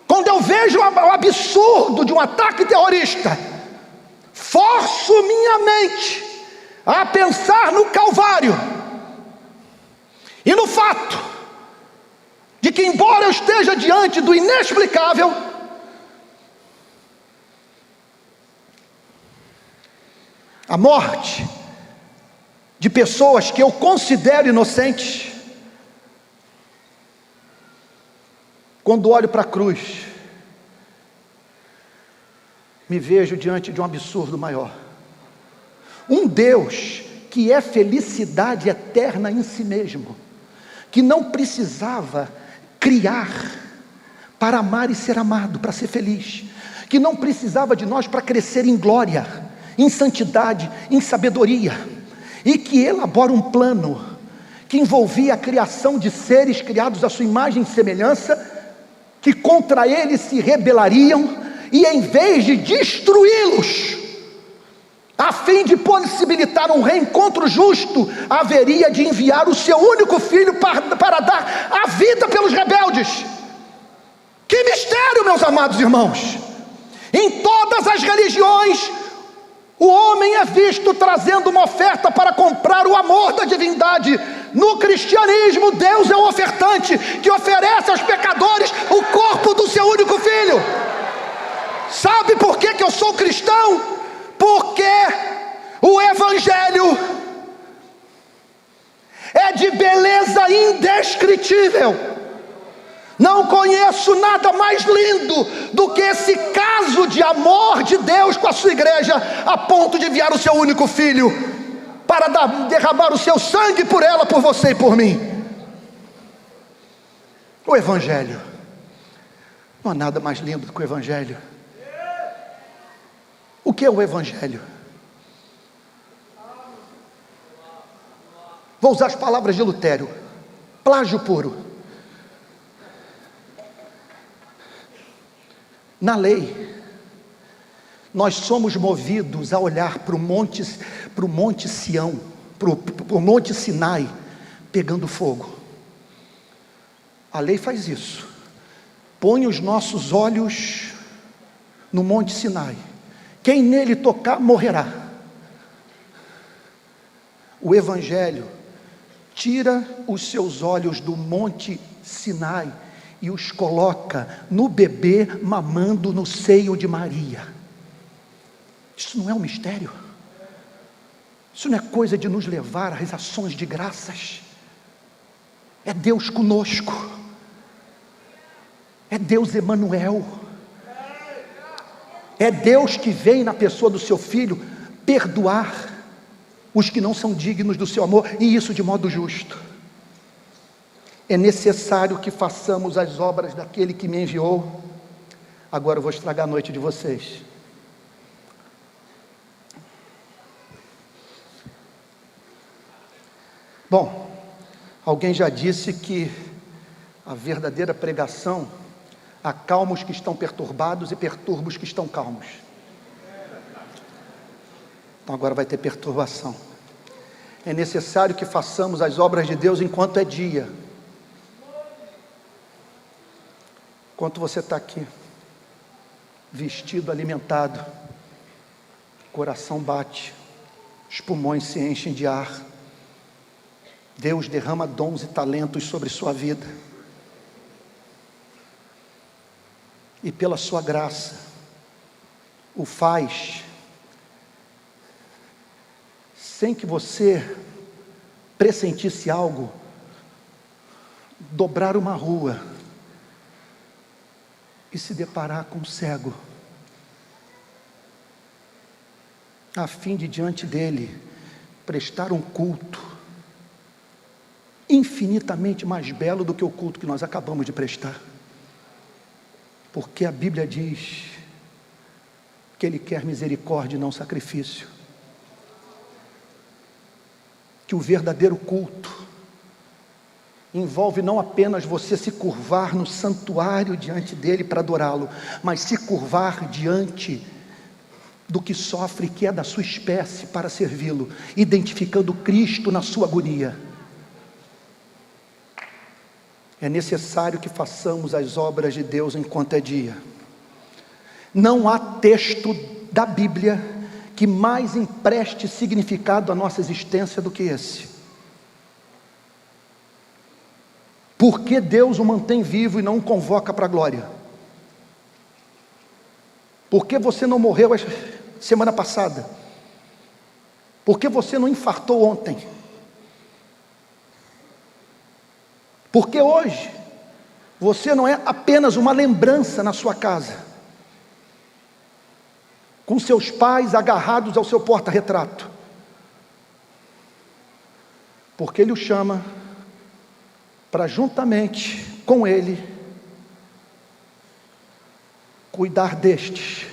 Speaker 1: Quando eu vejo o absurdo de um ataque terrorista, forço minha mente a pensar no Calvário e no fato de que, embora eu esteja diante do inexplicável, a morte de pessoas que eu considero inocentes, quando olho para a cruz, me vejo diante de um absurdo maior. Um Deus que é felicidade eterna em si mesmo, que não precisava criar para amar e ser amado, para ser feliz, que não precisava de nós para crescer em glória, em santidade, em sabedoria, e que elabora um plano que envolvia a criação de seres criados à sua imagem e semelhança, que contra ele se rebelariam, e em vez de destruí-los, a fim de possibilitar um reencontro justo, haveria de enviar o seu único filho para dar a vida pelos rebeldes. Que mistério, meus amados irmãos! Em todas as religiões, o homem é visto trazendo uma oferta para comprar o amor da divindade. No cristianismo, Deus é o ofertante que oferece aos pecadores o corpo do seu único filho. Sabe por que eu sou cristão? Porque o Evangelho é de beleza indescritível. Não conheço nada mais lindo do que esse caso de amor de Deus com a sua igreja, a ponto de enviar o seu único filho para derramar o seu sangue por ela, por você e por mim. O Evangelho, não há nada mais lindo do que o Evangelho. O que é o Evangelho? Vou usar as palavras de Lutero: plágio puro. Na lei, nós somos movidos a olhar para o monte Sião, para o monte Sinai, pegando fogo. A lei faz isso. Põe os nossos olhos no monte Sinai. Quem nele tocar, morrerá. O Evangelho tira os seus olhos do monte Sinai e os coloca no bebê mamando no seio de Maria. Isso não é um mistério? Isso não é coisa de nos levar às ações de graças? É Deus conosco, é Deus Emanuel, é Deus que vem na pessoa do seu Filho perdoar os que não são dignos do seu amor, e isso de modo justo. É necessário que façamos as obras daquele que me enviou. Agora eu vou estragar a noite de vocês. Bom, alguém já disse que a verdadeira pregação acalma os que estão perturbados e perturba os que estão calmos. Então agora vai ter perturbação. É necessário que façamos as obras de Deus enquanto é dia. Enquanto você está aqui, vestido, alimentado, coração bate, os pulmões se enchem de ar, Deus derrama dons e talentos sobre sua vida, e pela sua graça, o faz, sem que você pressentisse algo, dobrar uma rua, e se deparar com um cego, a fim de diante dele, prestar um culto, infinitamente mais belo do que o culto que nós acabamos de prestar, porque a Bíblia diz, que Ele quer misericórdia e não sacrifício, que o verdadeiro culto, envolve não apenas você se curvar no santuário diante dele para adorá-lo, mas se curvar diante do que sofre, que é da sua espécie, para servi-lo, identificando Cristo na sua agonia. É necessário que façamos as obras de Deus enquanto é dia. Não há texto da Bíblia que mais empreste significado à nossa existência do que esse. Por que Deus o mantém vivo e não o convoca para a glória? Por que você não morreu semana passada? Por que você não infartou ontem? Porque hoje você não é apenas uma lembrança na sua casa, com seus pais agarrados ao seu porta-retrato, porque Ele o chama para juntamente com Ele cuidar destes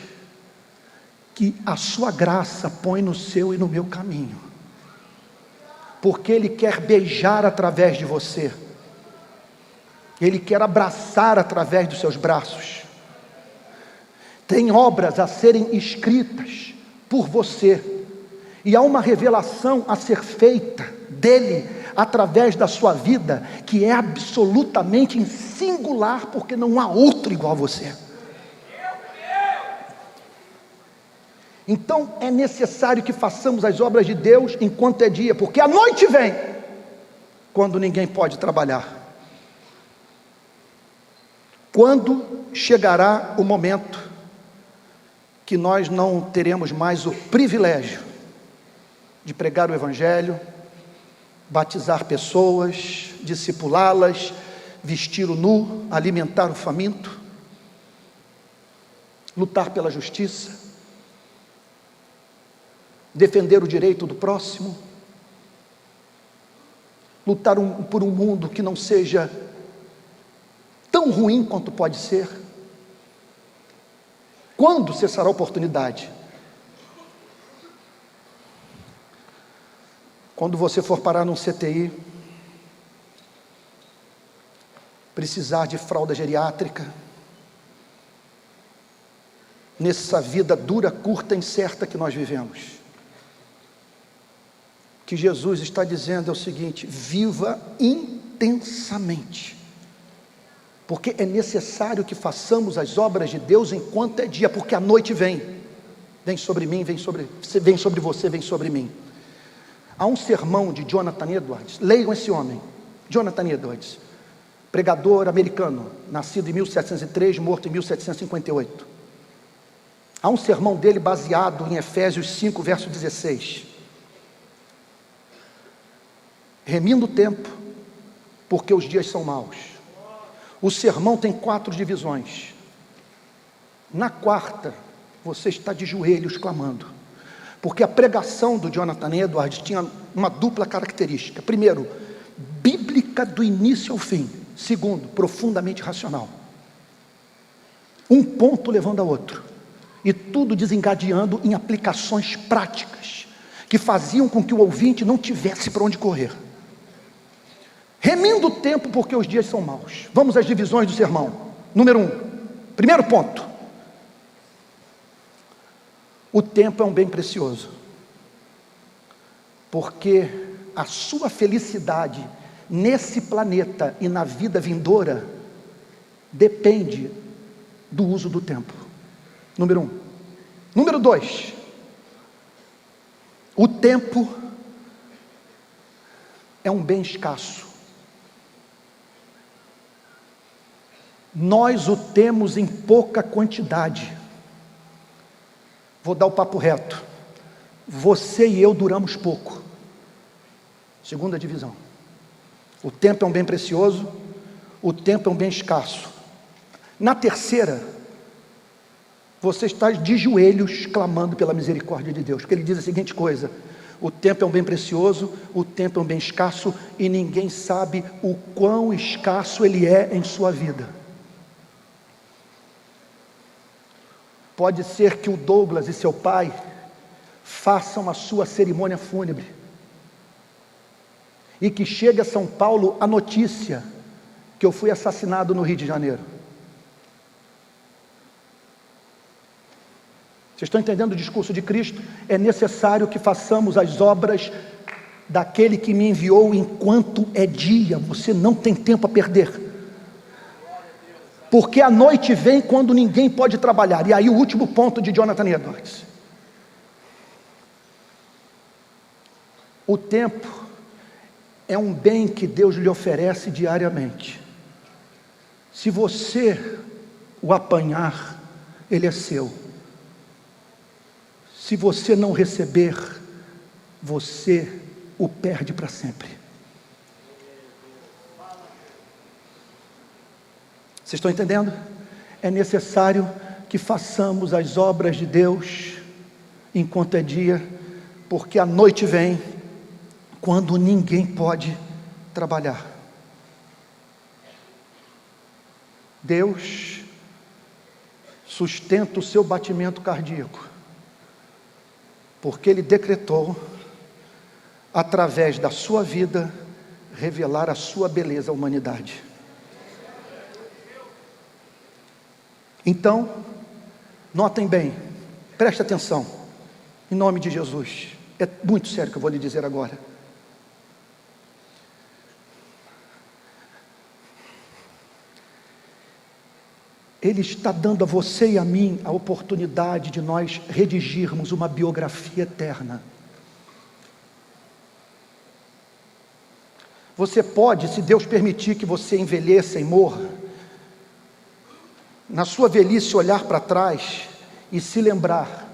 Speaker 1: que a sua graça põe no seu e no meu caminho, porque Ele quer beijar através de você, Ele quer abraçar através dos seus braços. Tem obras a serem escritas por você, e há uma revelação a ser feita dele através da sua vida, que é absolutamente singular, porque não há outro igual a você. Então é necessário que façamos as obras de Deus enquanto é dia, porque a noite vem, quando ninguém pode trabalhar. Quando chegará o momento que nós não teremos mais o privilégio de pregar o Evangelho, batizar pessoas, discipulá-las, vestir o nu, alimentar o faminto, lutar pela justiça, defender o direito do próximo, lutar por um mundo que não seja tão ruim quanto pode ser. Quando cessará a oportunidade? Quando você for parar num CTI, precisar de fralda geriátrica, nessa vida dura, curta, incerta que nós vivemos. O que Jesus está dizendo é o seguinte: viva intensamente, porque é necessário que façamos as obras de Deus enquanto é dia, porque a noite vem sobre mim, vem sobre você, vem sobre mim. Há um sermão de Jonathan Edwards, leiam esse homem, Jonathan Edwards, pregador americano, nascido em 1703, morto em 1758. Há um sermão dele baseado em Efésios 5, verso 16. Remindo o tempo, porque os dias são maus. O sermão tem 4 divisões. Na quarta, você está de joelhos clamando, porque a pregação do Jonathan Edwards tinha uma dupla característica: primeiro, bíblica do início ao fim; segundo, profundamente racional. Um ponto levando a outro, e tudo desencadeando em aplicações práticas, que faziam com que o ouvinte não tivesse para onde correr. Remindo o tempo, porque os dias são maus. Vamos às divisões do sermão. Número 1, primeiro ponto: o tempo é um bem precioso. porque a sua felicidade nesse planeta e na vida vindoura depende do uso do tempo. Número 1. Número 2, o tempo é um bem escasso. Nós o temos em pouca quantidade. Vou dar o papo reto. Você e eu duramos pouco. Segunda divisão. O tempo é um bem precioso, o tempo é um bem escasso. Na terceira, você está de joelhos clamando pela misericórdia de Deus, porque ele diz a seguinte coisa: o tempo é um bem precioso, o tempo é um bem escasso, e ninguém sabe o quão escasso ele é em sua vida. Pode ser que o Douglas e seu pai façam a sua cerimônia fúnebre, e que chegue a São Paulo a notícia que eu fui assassinado no Rio de Janeiro. Vocês estão entendendo o discurso de Cristo? É necessário que façamos as obras daquele que me enviou enquanto é dia. Você não tem tempo a perder, porque a noite vem quando ninguém pode trabalhar. E aí o último ponto de Jonathan Edwards: o tempo é um bem que Deus lhe oferece diariamente. Se você o apanhar, ele é seu. Se você não receber, você o perde para sempre. Vocês estão entendendo? É necessário que façamos as obras de Deus enquanto é dia, porque a noite vem quando ninguém pode trabalhar. Deus sustenta o seu batimento cardíaco, porque Ele decretou, através da sua vida, revelar a sua beleza à humanidade. Então, notem bem, preste atenção, em nome de Jesus. É muito sério o que eu vou lhe dizer agora. Ele está dando a você e a mim a oportunidade de nós redigirmos uma biografia eterna. Você pode, se Deus permitir que você envelheça e morra, na sua velhice olhar para trás e se lembrar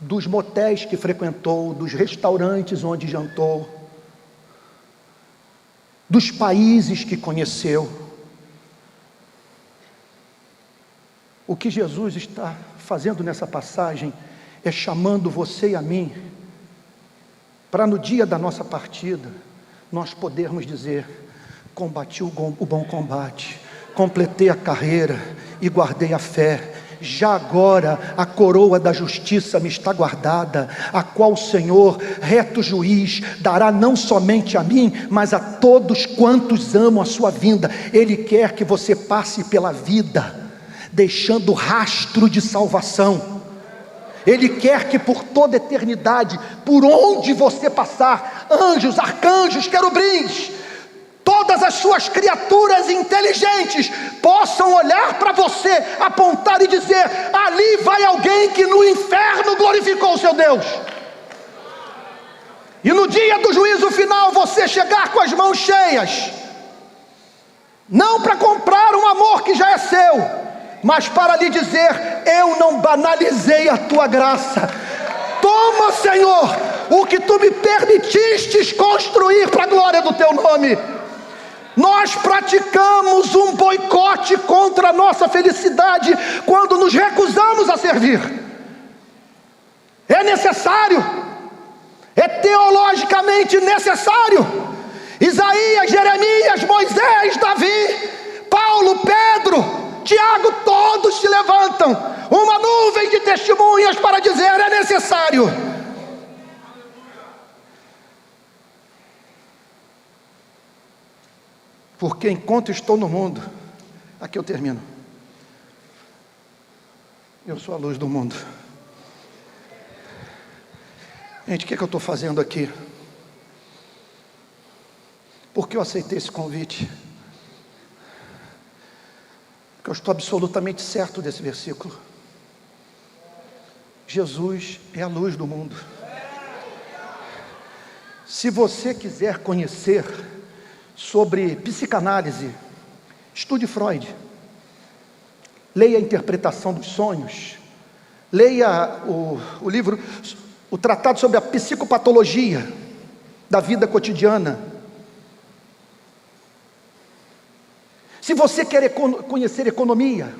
Speaker 1: dos motéis que frequentou, dos restaurantes onde jantou, dos países que conheceu. O que Jesus está fazendo nessa passagem é chamando você e a mim para, no dia da nossa partida, nós podermos dizer: combati o bom combate, completei a carreira e guardei a fé. Já agora a coroa da justiça me está guardada, a qual o Senhor, reto juiz, dará não somente a mim, mas a todos quantos amam a sua vinda. Ele quer que você passe pela vida deixando rastro de salvação. Ele quer que por toda eternidade, por onde você passar, anjos, arcanjos, querubins, todas as suas criaturas inteligentes possam olhar para você, apontar e dizer: ali vai alguém que no inferno glorificou o seu Deus. E no dia do juízo final você chegar com as mãos cheias, não para comprar um amor que já é seu, mas para lhe dizer: eu não banalizei a tua graça. Toma, Senhor, o que tu me permitistes construir para a glória do teu nome. Nós praticamos um boicote contra a nossa felicidade quando nos recusamos a servir. É necessário, é teologicamente necessário. Isaías, Jeremias, Moisés, Davi, Paulo, Pedro, Tiago, todos se levantam, uma nuvem de testemunhas para dizer: é necessário. Porque enquanto estou no mundo, aqui eu termino, eu sou a luz do mundo. Gente, o que é que eu estou fazendo aqui? Por que eu aceitei esse convite? Porque eu estou absolutamente certo desse versículo. Jesus é a luz do mundo. Se você quiser conhecer sobre psicanálise, estude Freud. Leia a interpretação dos sonhos. Leia o livro, o tratado sobre a psicopatologia da vida cotidiana. Se você quer conhecer economia,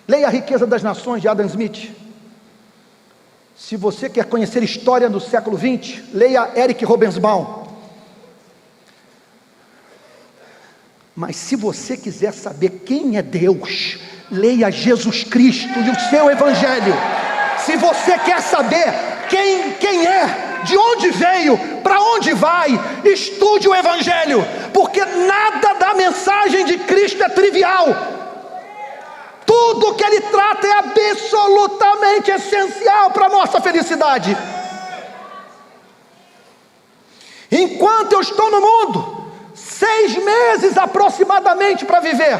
Speaker 1: leia A Riqueza das Nações, de Adam Smith. Se você quer conhecer história do século XX, leia Eric Robensbaum. Mas se você quiser saber quem é Deus, leia Jesus Cristo e o seu Evangelho. Se você quer saber quem é, de onde veio, para onde vai, estude o Evangelho, porque nada da mensagem de Cristo é trivial. Tudo que Ele trata é absolutamente essencial para a nossa felicidade. Enquanto eu estou no mundo, 6 meses aproximadamente para viver.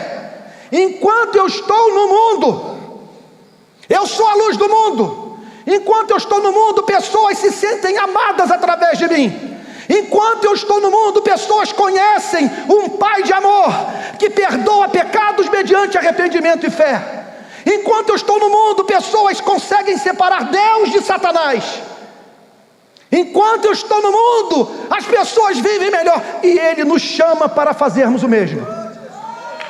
Speaker 1: Enquanto eu estou no mundo, eu sou a luz do mundo. Enquanto eu estou no mundo, pessoas se sentem amadas através de mim. Enquanto eu estou no mundo, pessoas conhecem um Pai de amor, que perdoa pecados mediante arrependimento e fé. Enquanto eu estou no mundo, pessoas conseguem separar Deus de Satanás. Enquanto eu estou no mundo, as pessoas vivem melhor, e Ele nos chama para fazermos o mesmo.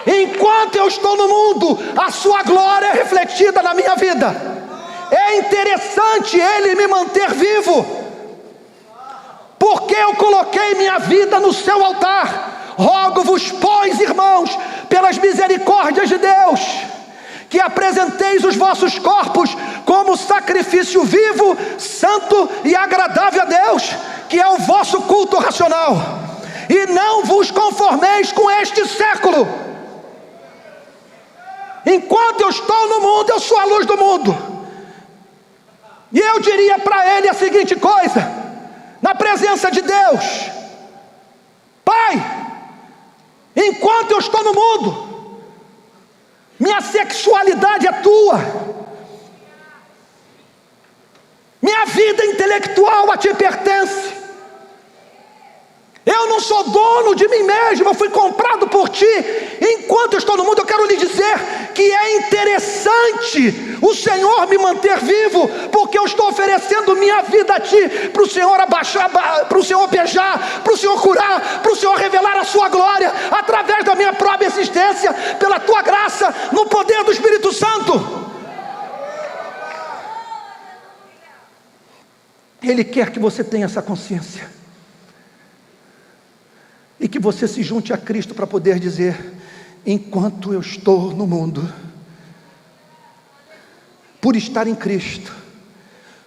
Speaker 1: Enquanto eu estou no mundo, a sua glória é refletida na minha vida. É interessante Ele me manter vivo, porque eu coloquei minha vida no seu altar. Rogo-vos, pois, irmãos, pelas misericórdias de Deus, que apresenteis os vossos corpos como sacrifício vivo, santo e agradável a Deus, que é o vosso culto racional. E não vos conformeis com este século. Enquanto eu estou no mundo, eu sou a luz do mundo. E eu diria para ele a seguinte coisa, na presença de Deus: Pai, enquanto eu estou no mundo, minha sexualidade é tua, minha vida intelectual a ti pertence. Eu não sou dono de mim mesmo, eu fui comprado por ti. Enquanto eu estou no mundo, eu quero lhe dizer que é interessante o Senhor me manter vivo, porque eu estou oferecendo minha vida a ti, para o Senhor abaixar, para o Senhor beijar, para o Senhor curar, para o Senhor revelar a sua glória, através da minha própria existência, pela tua graça, no poder do Espírito Santo. Ele quer que você tenha essa consciência, e que você se junte a Cristo para poder dizer: enquanto eu estou no mundo, por estar em Cristo,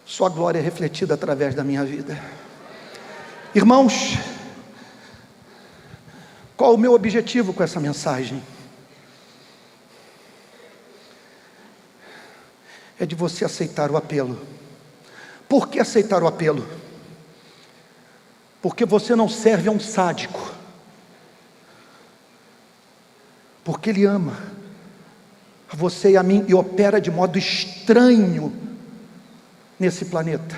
Speaker 1: sua glória é refletida através da minha vida. Irmãos, qual o meu objetivo com essa mensagem? É de você aceitar o apelo. Por que aceitar o apelo? Porque você não serve a um sádico, porque Ele ama a você e a mim, e opera de modo estranho nesse planeta.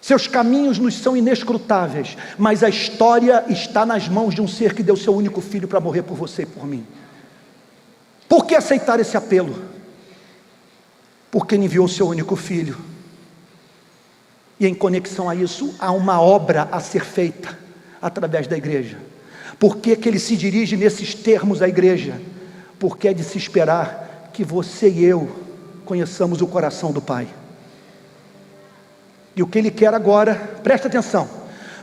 Speaker 1: Seus caminhos nos são inescrutáveis, mas a história está nas mãos de um ser que deu seu único filho para morrer por você e por mim. Por que aceitar esse apelo? Porque Ele enviou o seu único filho, e em conexão a isso, há uma obra a ser feita através da igreja. Por que Ele se dirige nesses termos à igreja? Porque é de se esperar que você e eu conheçamos o coração do Pai. E o que Ele quer agora, presta atenção,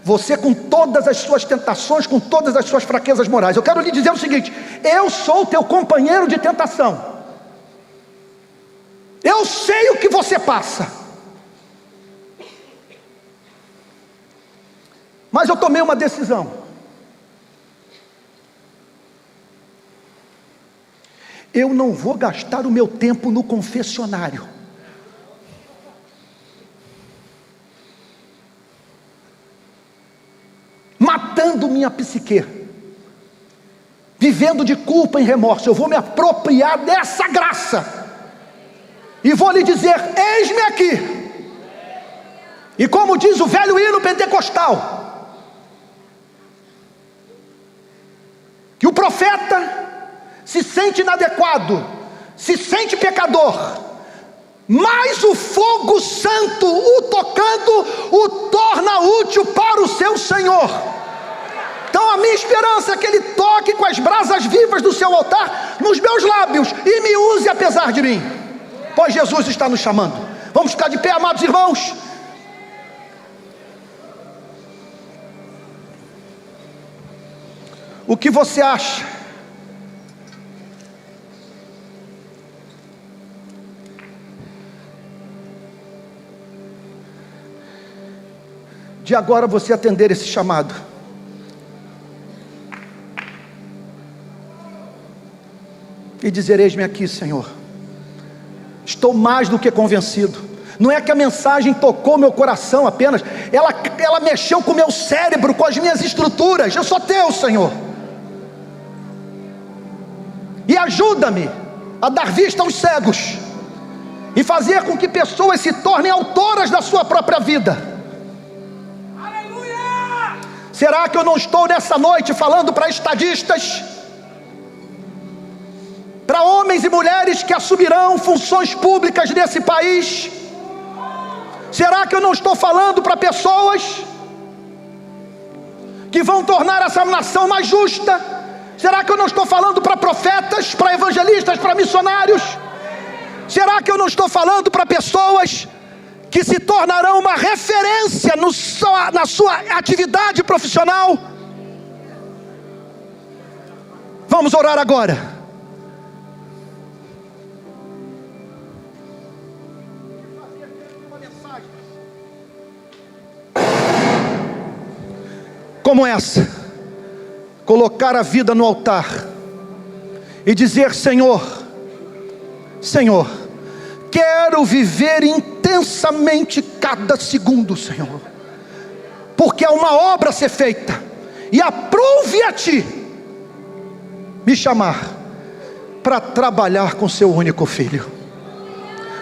Speaker 1: você com todas as suas tentações, com todas as suas fraquezas morais, eu quero lhe dizer o seguinte: eu sou o teu companheiro de tentação. Eu sei o que você passa, mas eu tomei uma decisão. Eu não vou gastar o meu tempo no confessionário. minha psique, vivendo de culpa e remorso, eu vou me apropriar dessa graça e vou lhe dizer: eis-me aqui. E como diz o velho hino pentecostal, que o profeta se sente inadequado, se sente pecador, mas o fogo santo o tocando o torna útil para o seu Senhor. Então a minha esperança é que Ele toque com as brasas vivas do seu altar nos meus lábios e me use apesar de mim, pois Jesus está nos chamando. Vamos ficar de pé, amados irmãos. O que você acha de agora você atender esse chamado? E dizer: eis-me aqui, Senhor. Estou mais do que convencido. Não é que a mensagem tocou meu coração apenas, ela mexeu com o meu cérebro, com as minhas estruturas. Eu sou teu, Senhor. E ajuda-me a dar vista aos cegos e fazer com que pessoas se tornem autoras da sua própria vida. Aleluia! Será que eu não estou nessa noite falando para estadistas, para homens e mulheres que assumirão funções públicas nesse país? Será que eu não estou falando para pessoas que vão tornar essa nação mais justa? Será que eu não estou falando para profetas, para evangelistas, para missionários? Será que eu não estou falando para pessoas que se tornarão uma referência na sua atividade profissional? Vamos orar agora. Como essa, colocar a vida no altar e dizer: Senhor, Senhor, quero viver intensamente cada segundo, Senhor, porque há uma obra a ser feita, e aprove a Ti me chamar para trabalhar com Seu único Filho.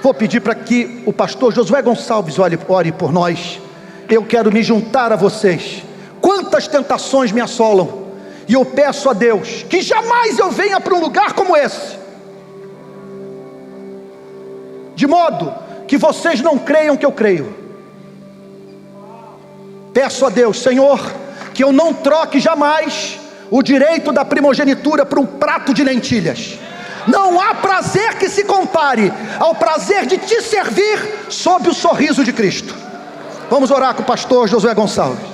Speaker 1: Vou pedir para que o pastor Josué Gonçalves ore por nós. Eu quero me juntar a vocês. Quantas tentações me assolam, e eu peço a Deus que jamais eu venha para um lugar como esse, de modo que vocês não creiam que eu creio. Peço a Deus, Senhor, que eu não troque jamais o direito da primogenitura por um prato de lentilhas. Não há prazer que se compare ao prazer de te servir sob o sorriso de Cristo. Vamos orar com o pastor Josué Gonçalves.